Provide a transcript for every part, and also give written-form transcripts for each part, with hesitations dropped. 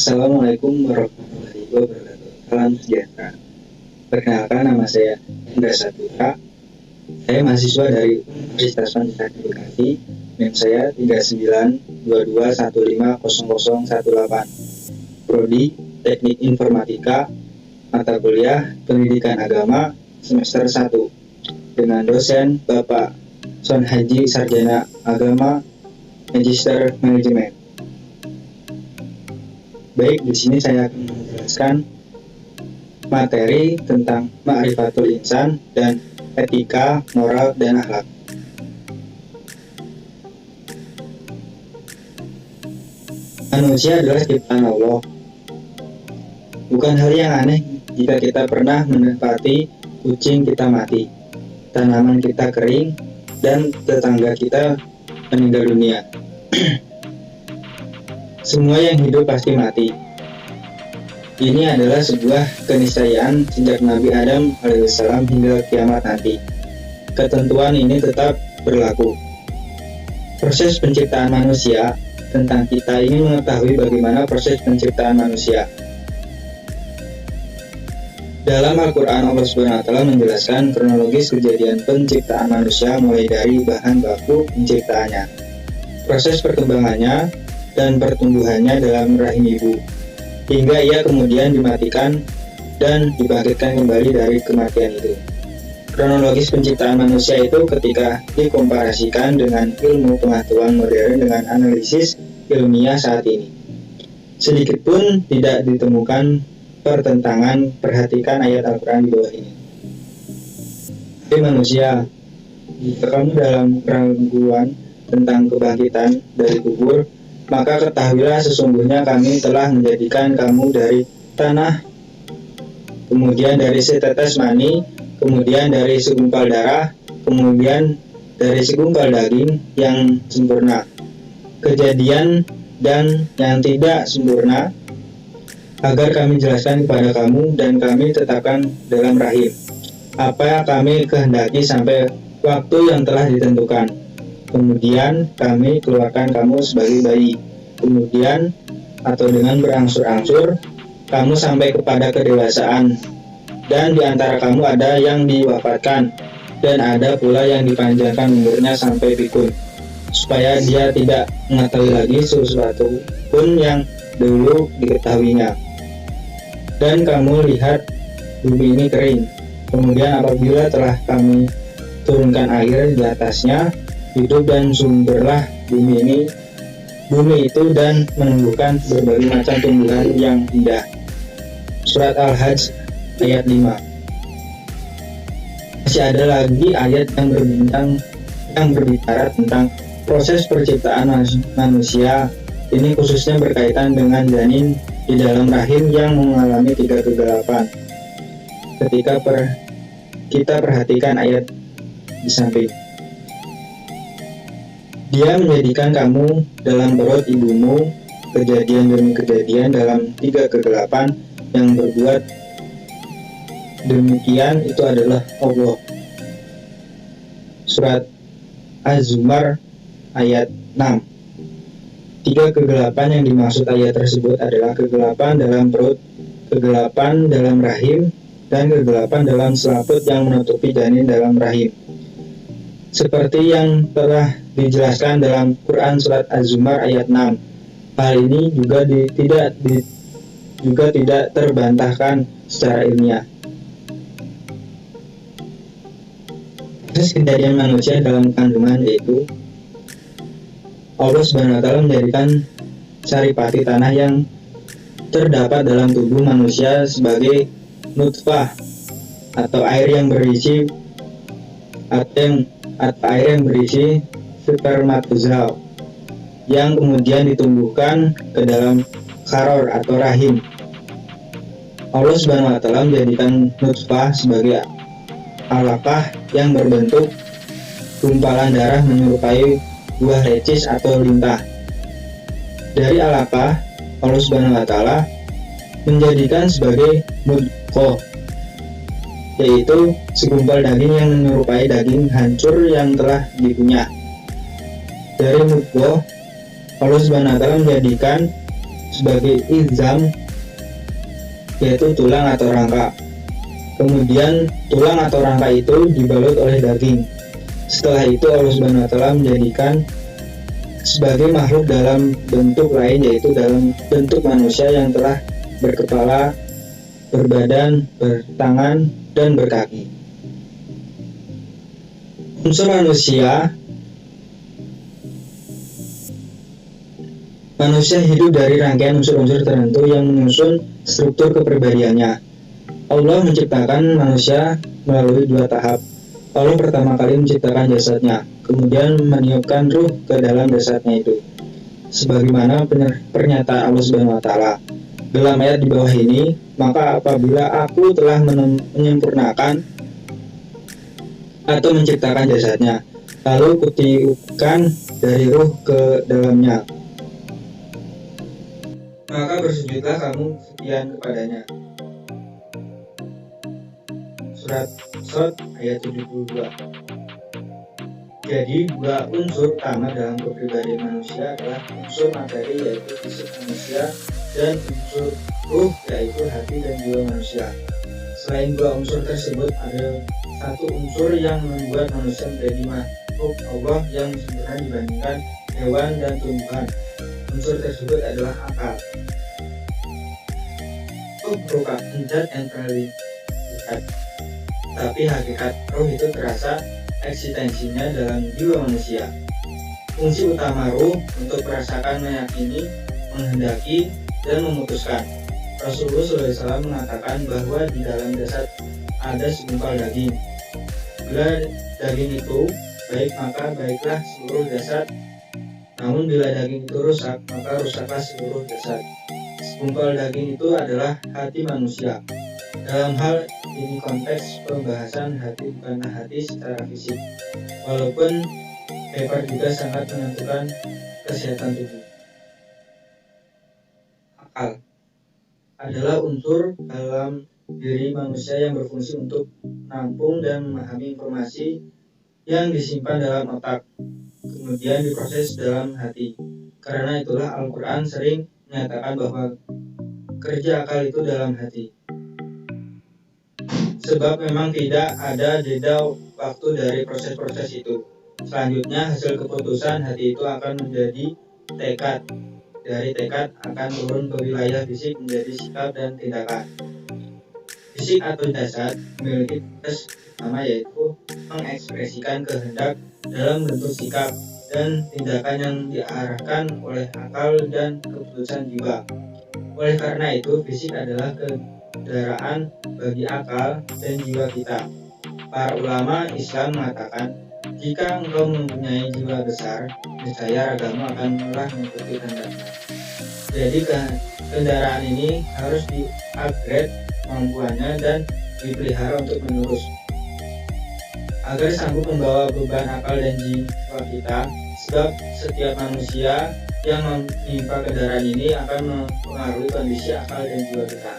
Assalamualaikum warahmatullahi wabarakatuh. Salam sejahtera. Perkenalkan, nama saya Indra Saputra. Saya mahasiswa dari Universitas Pancasila Bekasi. NIM saya 3922150018. Prodi Teknik Informatika, mata kuliah Pendidikan Agama semester 1 dengan dosen Bapak Son Haji Sarjana Agama Magister Manajemen. Baik, di sini saya akan menjelaskan materi tentang ma'rifatul insan dan etika, moral, dan akhlak. Manusia adalah ciptaan Allah. Bukan hal yang aneh jika kita pernah mendapati kucing kita mati, tanaman kita kering, dan tetangga kita meninggal dunia. Semua yang hidup pasti mati. Ini adalah sebuah keniscayaan sejak Nabi Adam alaihissalam hingga kiamat nanti. Ketentuan ini tetap berlaku. Proses penciptaan manusia, tentang kita ingin mengetahui bagaimana proses penciptaan manusia. Dalam Al-Quran, Allah SWT menjelaskan kronologis kejadian penciptaan manusia mulai dari bahan baku penciptaannya, proses perkembangannya, dan pertumbuhannya dalam rahim ibu, hingga ia kemudian dimatikan dan dibangkitkan kembali dari kematian itu. Kronologis penciptaan manusia itu ketika dikomparasikan dengan ilmu pengetahuan modern dengan analisis ilmiah saat ini, sedikit pun tidak ditemukan pertentangan. Perhatikan ayat Al-Quran di bawah ini. Hai manusia, jika kamu dalam keraguan tentang kebangkitan dari kubur, maka ketahuilah sesungguhnya kami telah menjadikan kamu dari tanah, kemudian dari setetes mani, kemudian dari segumpal darah, kemudian dari segumpal daging yang sempurna. Kejadian dan yang tidak sempurna, agar kami jelaskan kepada kamu dan kami tetapkan dalam rahim apa yang kami kehendaki sampai waktu yang telah ditentukan. Kemudian kami keluarkan kamu sebagai bayi. Kemudian atau dengan berangsur-angsur kamu sampai kepada kedewasaan. Dan di antara kamu ada yang diwafatkan dan ada pula yang dipanjangkan umurnya sampai pikun, supaya dia tidak mengetahui lagi sesuatu pun yang dulu diketahuinya. Dan kamu lihat bumi ini kering. Kemudian apabila telah kami turunkan air di atasnya, hidup dan sumberlah bumi itu dan menumbuhkan berbagai macam tumbuhan yang indah. Surat Al-Hajj ayat 5. Masih ada lagi ayat yang berbicara tentang proses perciptaan manusia. Ini khususnya berkaitan dengan janin di dalam rahim yang mengalami 3 kegelapan. Ketika kita perhatikan ayat di samping. Dia menjadikan kamu dalam perut ibumu, kejadian demi kejadian dalam 3 kegelapan yang berbuat demikian itu adalah Allah. Surat Az-Zumar ayat 6. 3 kegelapan yang dimaksud ayat tersebut adalah kegelapan dalam perut, kegelapan dalam rahim, dan kegelapan dalam selaput yang menutupi janin dalam rahim. Seperti yang telah dijelaskan dalam Quran Surat Az-Zumar ayat 6. Hal ini juga tidak terbantahkan secara ilmiah. Proses kejadian manusia dalam kandungan yaitu Allah SWT menjadikan saripati tanah yang terdapat dalam tubuh manusia sebagai nutfah atau air yang berisi spermatozoa yang kemudian ditumbuhkan ke dalam kharor atau rahim. Allah SWT menjadikan nutfah sebagai alaqah yang berbentuk gumpalan darah menyerupai buah recis atau lintah. Dari alaqah, Allah SWT menjadikan sebagai mudghah, yaitu segumpal daging yang menyerupai daging hancur yang telah dikunyah. Dari mudghah, Allah SWT menjadikan sebagai izam, yaitu tulang atau rangka. Kemudian tulang atau rangka itu dibalut oleh daging. Setelah itu Allah Subhanahu wa taala menjadikan sebagai makhluk dalam bentuk lain, yaitu dalam bentuk manusia yang telah berkepala, berbadan, bertangan, dan berkaki. Unsur manusia hidup dari rangkaian unsur-unsur tertentu yang menyusun struktur kepribadiannya. Allah menciptakan manusia melalui dua tahap. Allah pertama kali menciptakan jasadnya, kemudian meniupkan ruh ke dalam jasadnya itu. Sebagaimana pernyataan Allah Subhanahu wa taala dalam ayat di bawah ini, maka apabila aku telah menyempurnakan atau menciptakan jasadnya, lalu kutiupkan dari ruh ke dalamnya, maka bersujudlah kamu sekian kepadanya. Surat Shad ayat 72. Jadi dua unsur utama dalam kepribadian manusia adalah unsur materi, yaitu fisik manusia, dan unsur ruh, yaitu hati dan jiwa manusia. Selain dua unsur tersebut, ada satu unsur yang membuat manusia menjadi makhluk Allah yang sempurna dibandingkan hewan dan tumbuhan. Unsur tersebut adalah akal. Merupakan zat yang paling dekat, tapi hakikat roh itu terasa eksistensinya dalam jiwa manusia. Fungsi utama ruh untuk merasakan, meyakini, menghendaki, dan memutuskan. Rasulullah SAW mengatakan bahwa di dalam jasad ada segumpal daging. Bila daging itu baik, maka baiklah seluruh jasad. Namun bila daging itu rusak, maka rusaklah seluruh jasad. Segumpal daging itu adalah hati manusia. Dalam hal ini konteks pembahasan hati bukanlah hati secara fisik, walaupun Pepper juga sangat menentukan kesehatan tubuh. Akal adalah unsur dalam diri manusia yang berfungsi untuk menampung dan memahami informasi yang disimpan dalam otak, kemudian diproses dalam hati. Karena itulah Al-Quran sering menyatakan bahwa kerja akal itu dalam hati. Sebab memang tidak ada jeda waktu dari proses-proses itu. Selanjutnya hasil keputusan hati itu akan menjadi tekad. Dari tekad akan turun ke wilayah fisik menjadi sikap dan tindakan. Fisik atau jasad memiliki tugas utama, yaitu mengekspresikan kehendak dalam bentuk sikap dan tindakan yang diarahkan oleh akal dan keputusan jiwa. Oleh karena itu, fisik adalah kendaraan bagi akal dan jiwa kita. Para ulama Islam mengatakan, jika engkau mempunyai jiwa besar, niscaya ragamu akan mudah mengikuti kehendaknya. Jadi kendaraan ini harus di-upgrade kemampuannya dan dipelihara untuk menerus, agar sanggup membawa beban akal dan jiwa kita. Sebab setiap manusia yang menimpa kendaraan ini akan mempengaruhi kondisi akal dan jiwa kita.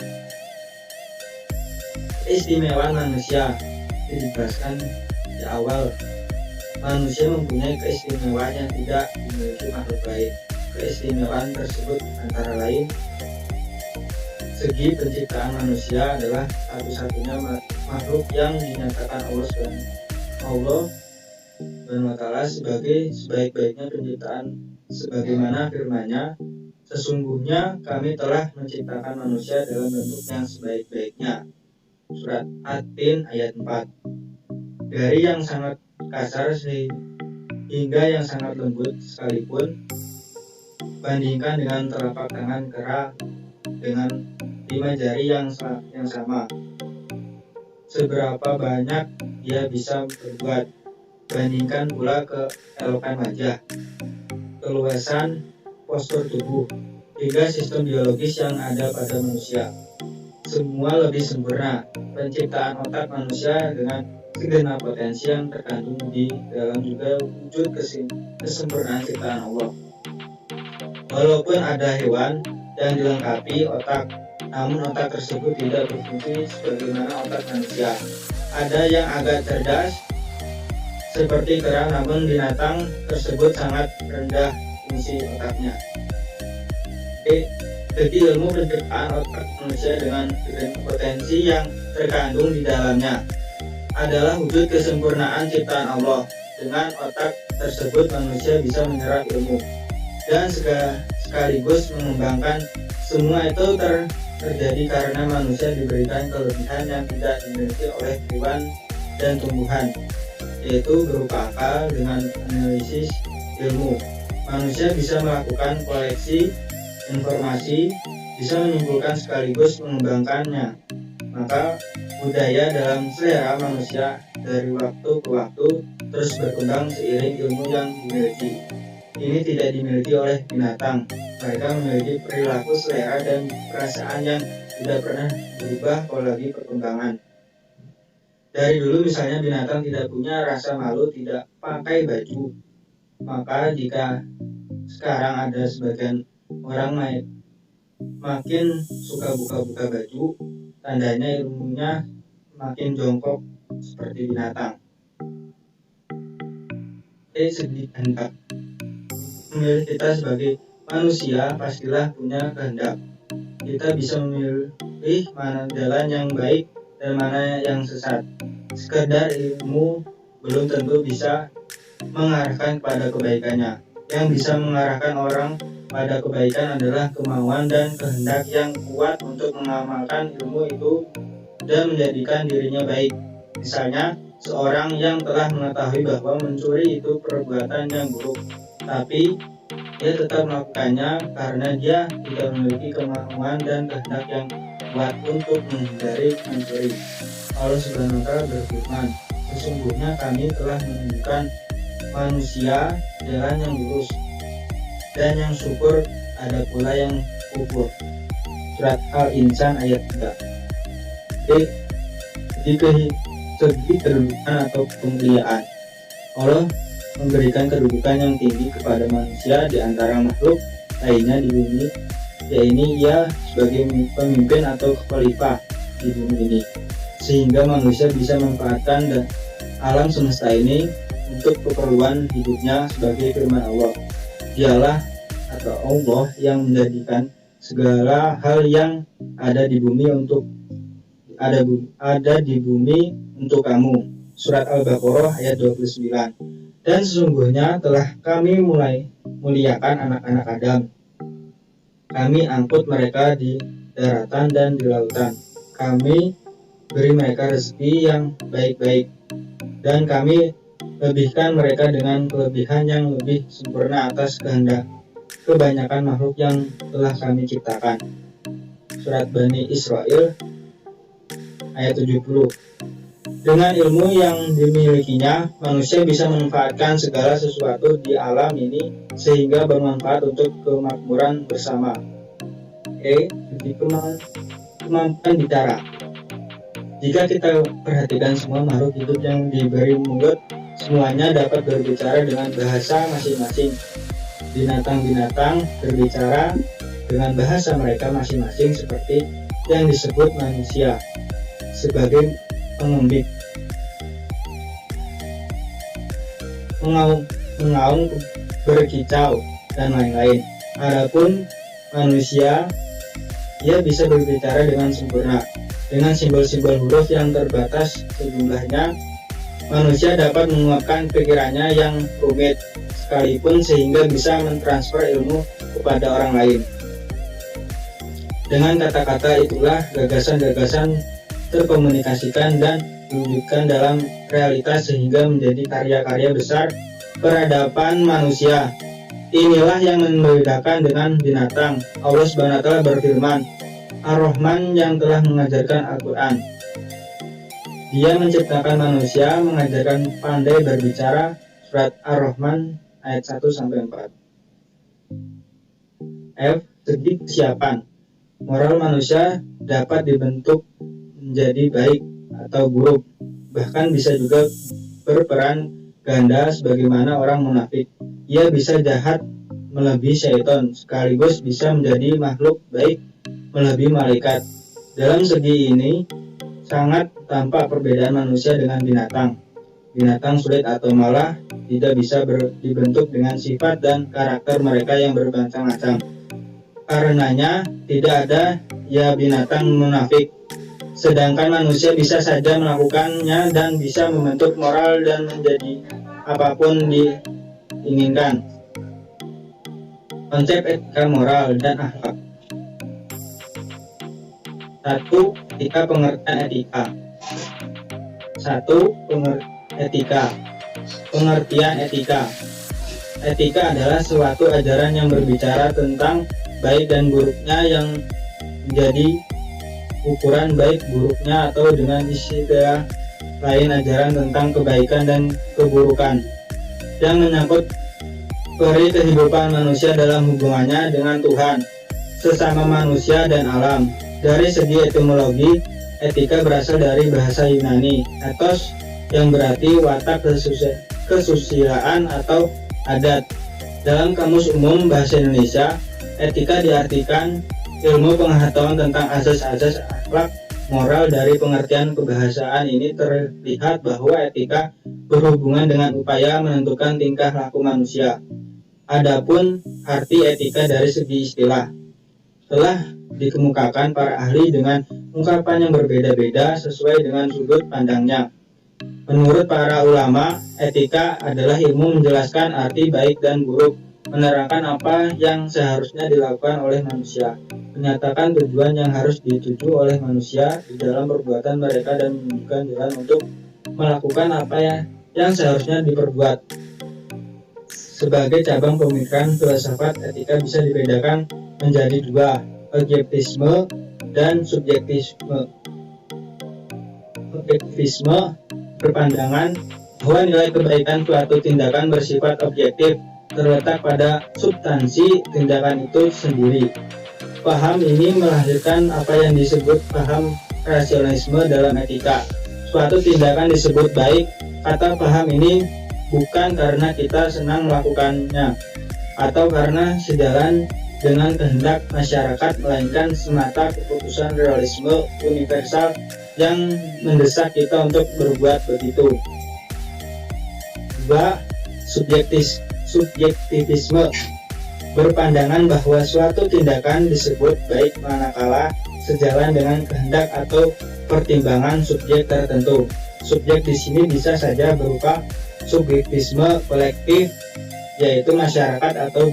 Keistimewaan manusia dijelaskan di awal. Manusia mempunyai keistimewaan yang tidak dimiliki makhluk lain. Keistimewaan tersebut antara lain, segi penciptaan manusia adalah satu-satunya makhluk yang dinyatakan Allah SWT sebagai sebaik-baiknya penciptaan, sebagaimana firman-Nya, sesungguhnya kami telah menciptakan manusia dalam bentuk yang sebaik-baiknya. Surat At-Tin ayat 4. Dari yang sangat kasar hingga yang sangat lembut sekalipun, bandingkan dengan telapak tangan kera dengan 5 jari yang sama, seberapa banyak dia bisa berbuat. Bandingkan pula keelokan wajah, keluasan postur tubuh, hingga sistem biologis yang ada pada manusia. Semua lebih sempurna. Penciptaan otak manusia dengan segenap potensi yang terkandung di dalam juga wujud kesempurnaan ciptaan Allah. Walaupun ada hewan yang dilengkapi otak, namun otak tersebut tidak berfungsi sebagaimana otak manusia. Ada yang agak cerdas seperti kera, namun binatang tersebut sangat rendah fungsi otaknya. Bagi ilmu penciptaan otak manusia dengan potensi yang terkandung di dalamnya adalah wujud kesempurnaan ciptaan Allah. Dengan otak tersebut manusia bisa menyerap ilmu dan sekaligus mengembangkan. Semua itu terjadi karena manusia diberikan kelebihan yang tidak dimiliki oleh hewan dan tumbuhan, yaitu berupa akal. Dengan analisis ilmu, manusia bisa melakukan koleksi informasi, bisa menyimpulkan sekaligus mengembangkannya. Maka budaya dalam selera manusia dari waktu ke waktu terus berkembang seiring ilmu yang dimiliki. Ini tidak dimiliki oleh binatang. Mereka memiliki perilaku, selera, dan perasaan yang tidak pernah berubah apalagi perkembangan. Dari dulu misalnya binatang tidak punya rasa malu, tidak pakai baju. Maka jika sekarang ada sebagian orang makin suka buka-buka baju, tandanya ilmunya makin jongkok seperti binatang. Segi kehendak. Memilih kita sebagai manusia pastilah punya kehendak. Kita bisa memilih mana jalan yang baik dan mana yang sesat. Sekedar ilmu belum tentu bisa mengarahkan kepada kebaikannya. Yang bisa mengarahkan orang pada kebaikan adalah kemauan dan kehendak yang kuat untuk mengamalkan ilmu itu dan menjadikan dirinya baik. Misalnya, seorang yang telah mengetahui bahwa mencuri itu perbuatan yang buruk, tapi dia tetap melakukannya karena dia tidak memiliki kemauan dan kehendak yang kuat untuk menghindari mencuri. Allah Subhanahu wa Ta'ala berfirman, sesungguhnya kami telah menunjukkan manusia jalan yang lurus dan yang syukur, ada pula yang kufur. Surat Al-Insan ayat 3. Segi kedudukan atau kemuliaan, Allah memberikan kedudukan yang tinggi kepada manusia di antara makhluk lainnya di bumi, yaitu ia sebagai pemimpin atau khalifah di bumi ini, sehingga manusia bisa memanfaatkan alam semesta ini untuk keperluan hidupnya. Sebagai firman Allah, dialah atau Allah yang menjadikan segala hal yang ada di bumi untuk kamu. Surat Al-Baqarah ayat 29. Dan sesungguhnya telah kami mulai muliakan anak-anak Adam. Kami angkut mereka di daratan dan di lautan. Kami beri mereka rezeki yang baik-baik, dan kami lebihkan mereka dengan kelebihan yang lebih sempurna atas kehendak kebanyakan makhluk yang telah kami ciptakan. Surat Bani Israel ayat 70. Dengan ilmu yang dimilikinya, manusia bisa memanfaatkan segala sesuatu di alam ini sehingga bermanfaat untuk kemakmuran bersama. Kemampuan bicara. Jika kita perhatikan semua makhluk hidup yang diberi mulut, semuanya dapat berbicara dengan bahasa masing-masing. Binatang-binatang berbicara dengan bahasa mereka masing-masing seperti yang disebut manusia sebagai pengembik, mengaung, berkicau, dan lain-lain. Adapun manusia, ia bisa berbicara dengan sempurna. Dengan simbol-simbol huruf yang terbatas sejumlahnya, manusia dapat menguapkan pikirannya yang rumit sekalipun sehingga bisa mentransfer ilmu kepada orang lain. Dengan kata-kata itulah gagasan-gagasan terkomunikasikan dan diwujudkan dalam realitas sehingga menjadi karya-karya besar peradaban manusia. Inilah yang membedakan dengan binatang. Allah Subhanahu wa Ta'ala berfirman, Ar-Rahman yang telah mengajarkan Al-Quran. Dia menciptakan manusia, mengajarkan pandai berbicara. Surat Ar-Rahman ayat 1-4. Segi kesiapan. Moral manusia dapat dibentuk menjadi baik atau buruk, bahkan bisa juga berperan ganda sebagaimana orang munafik. Ia bisa jahat melebihi syaitan, sekaligus bisa menjadi makhluk baik melebihi malaikat. Dalam segi ini sangat tampak perbedaan manusia dengan binatang. Binatang sulit atau malah tidak bisa dibentuk dengan sifat dan karakter mereka yang bermacam-macam. Karenanya tidak ada ya binatang munafik. Sedangkan manusia bisa saja melakukannya dan bisa membentuk moral dan menjadi apapun diinginkan. Konsep etika moral dan akhlak. 1. Etika pengertian etika. 1. Pengertian etika. Etika adalah suatu ajaran yang berbicara tentang baik dan buruknya yang menjadi ukuran baik buruknya, atau dengan istilah lain ajaran tentang kebaikan dan keburukan yang menyangkut peri kehidupan manusia dalam hubungannya dengan Tuhan, sesama manusia dan alam. Dari segi etimologi, etika berasal dari bahasa Yunani ethos, yang berarti watak kesusilaan atau adat. Dalam Kamus Umum Bahasa Indonesia, etika diartikan ilmu pengetahuan tentang asas-asas akhlak moral. Dari pengertian kebahasaan ini terlihat bahwa etika berhubungan dengan upaya menentukan tingkah laku manusia. Adapun arti etika dari segi istilah telah dikemukakan para ahli dengan ungkapan yang berbeda-beda sesuai dengan sudut pandangnya. Menurut para ulama, etika adalah ilmu menjelaskan arti baik dan buruk, menerangkan apa yang seharusnya dilakukan oleh manusia, menyatakan tujuan yang harus dituju oleh manusia di dalam perbuatan mereka, dan menunjukkan jalan untuk melakukan apa yang seharusnya diperbuat. Sebagai cabang pemikiran filsafat, etika bisa dibedakan menjadi dua, objektivisme dan subjektivisme. Objektivisme berpandangan bahwa nilai kebaikan suatu tindakan bersifat objektif, terletak pada substansi tindakan itu sendiri. Paham ini melahirkan apa yang disebut paham rasionalisme dalam etika. Suatu tindakan disebut baik, kata paham ini, bukan karena kita senang melakukannya atau karena sejalan dengan kehendak masyarakat, melainkan semata keputusan realisme universal yang mendesak kita untuk berbuat begitu. 2. Subjektivisme berpandangan bahwa suatu tindakan disebut baik manakala sejalan dengan kehendak atau pertimbangan subjek tertentu. Subjek di sini bisa saja berupa subjektisme kolektif, yaitu masyarakat, atau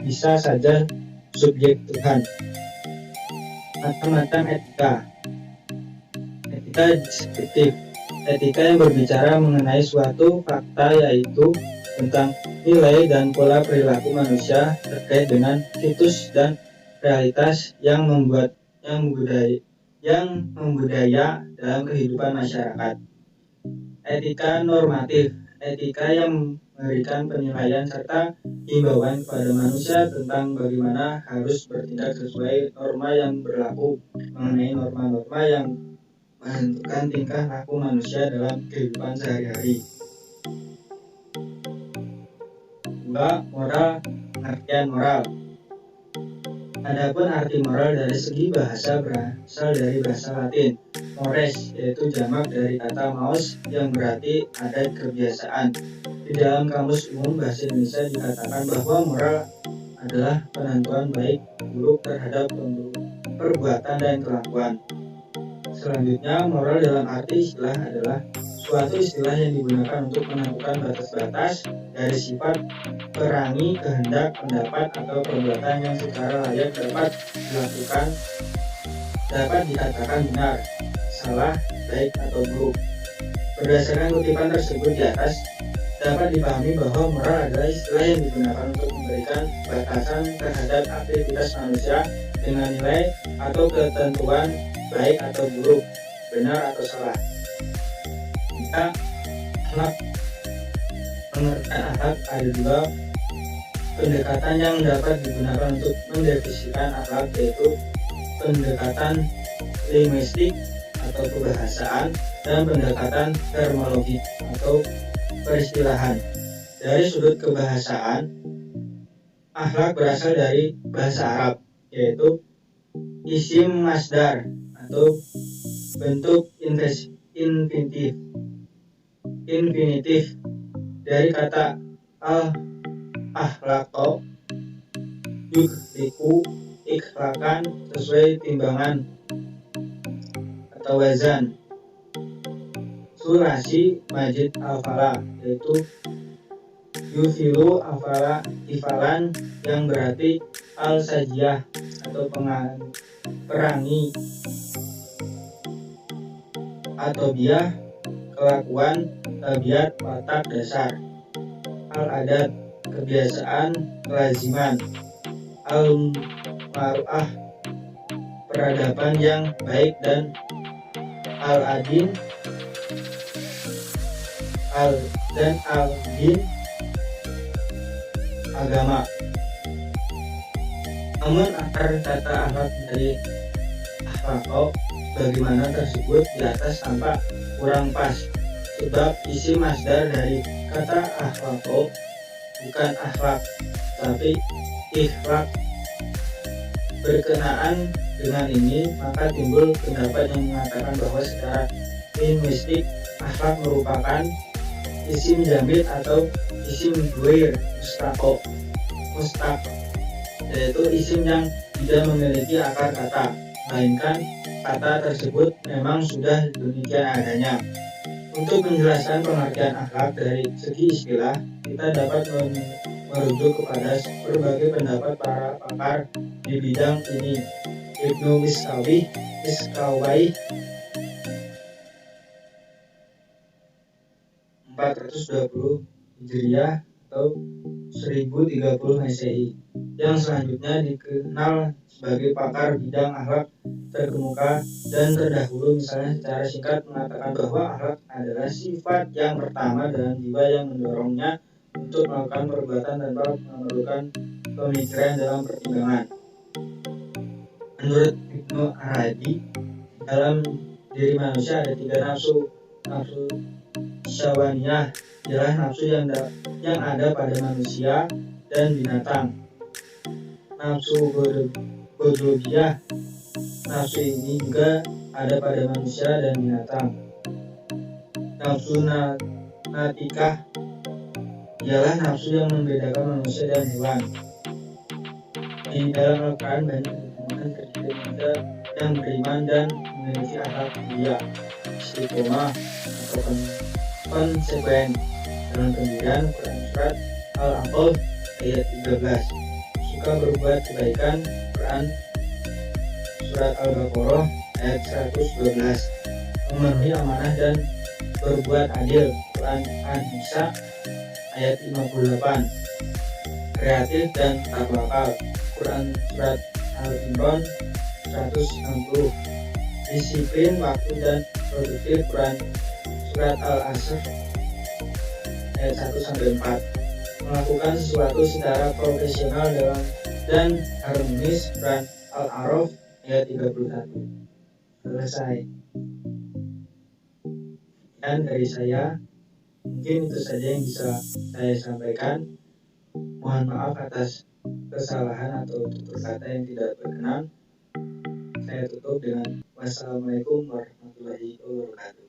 bisa saja subjek Tuhan. Macam-macam etika. Etika deskriptif. Etika yang berbicara mengenai suatu fakta, yaitu tentang nilai dan pola perilaku manusia terkait dengan situs dan realitas yang membudaya dalam kehidupan masyarakat. Etika normatif. Etika yang memberikan penilaian serta himbauan kepada manusia tentang bagaimana harus bertindak sesuai norma yang berlaku, mengenai norma-norma yang menentukan tingkah laku manusia dalam kehidupan sehari-hari. 2. Moral, pengertian moral. Adapun arti moral dari segi bahasa berasal dari bahasa Latin mores, yaitu jamak dari kata maus yang berarti adat kebiasaan. Di dalam Kamus Umum Bahasa Indonesia dikatakan bahwa moral adalah penentuan baik buruk terhadap perbuatan dan kelakuan. Selanjutnya, moral dalam arti istilah adalah suatu istilah yang digunakan untuk menentukan batas-batas dari sifat, perangi, kehendak, pendapat, atau perbuatan yang secara layak dapat dilakukan, dapat dikatakan benar, salah, baik, atau buruk. Berdasarkan kutipan tersebut di atas, dapat dipahami bahwa moral adalah istilah yang digunakan untuk memberikan batasan terhadap aktivitas manusia dengan nilai atau ketentuan baik atau buruk, benar atau salah. Akhlak. Pengertian akhlak ada dua pendekatan yang dapat digunakan untuk mendefinisikan akhlak, yaitu pendekatan linguistik atau kebahasaan dan pendekatan terminologi atau peristilahan. Dari sudut kebahasaan, akhlak berasal dari bahasa Arab, yaitu isim masdar atau bentuk infinitif dari kata al-akhlaqo yukhliqu ikhlakan sesuai timbangan atau wazan. Surasi Majid Al-Fala, yaitu yufilu afala ifalan, yang berarti al-sajiyah atau perangi, atau biah kelakuan, tabiat, watak, dasar. Al-adat kebiasaan, kelaziman. Al-maru'ah peradaban yang baik, dan al-adin al-din agama. Namun akar kata akhlak dari akhlak bagaimana tersebut di atas tampak kurang pas, sebab isi masdar dari kata akhlak bukan akhlak tapi ikhlak. Berkenaan dengan ini, maka timbul pendapat yang mengatakan bahwa secara linguistik akhlak merupakan isim jamid atau isim dhuir mustaq, yaitu isim yang tidak memiliki akar kata, melainkan kata tersebut memang sudah demikian adanya. Untuk menjelaskan pengertian akhlak dari segi istilah, kita dapat merujuk kepada berbagai pendapat para pakar di bidang ini. Ibnu Miskawayh 420 Hijriah atau 1030 Masehi, yang selanjutnya dikenal sebagai pakar bidang akhlak terkemuka dan terdahulu, misalnya secara singkat mengatakan bahwa akhlak adalah sifat yang pertama dalam jiwa yang mendorongnya untuk melakukan perbuatan tanpa memerlukan pemikiran dalam pertimbangan. Menurut Ibnu Arabi, dalam diri manusia ada 3 nafsu. Nafsu syahwaniyah ialah nafsu yang ada pada manusia dan binatang. Nafsu ghadabiyah, nafsu ini juga ada pada manusia dan binatang. Nafsu natikah ialah nafsu yang membedakan manusia dan hewan. Di dalam Al-Quran banyak ditemukan kriteria yang beriman dan memiliki akhlak mulia, istiqomah atau konsekuen dalam pendirian. Quran surat Al-A'raf ayat 13. Suka berbuat kebaikan. Quran surat Al-Baqarah ayat 112. Memenuhi amanah dan berbuat adil. Quran An-Nisa ayat 58. Kreatif dan tawakal. Quran surat Al-Imran 160. Disiplin waktu dan produktif. Quran surat Al-Asr ayat 1-4. Melakukan sesuatu secara profesional dan harmonis. Quran Al-A'raf ayat 31. Selesai. Dan dari saya, mungkin itu saja yang bisa saya sampaikan. Mohon maaf atas kesalahan atau tutur kata yang tidak berkenan. Saya tutup dengan wassalamualaikum warahmatullahi wabarakatuh.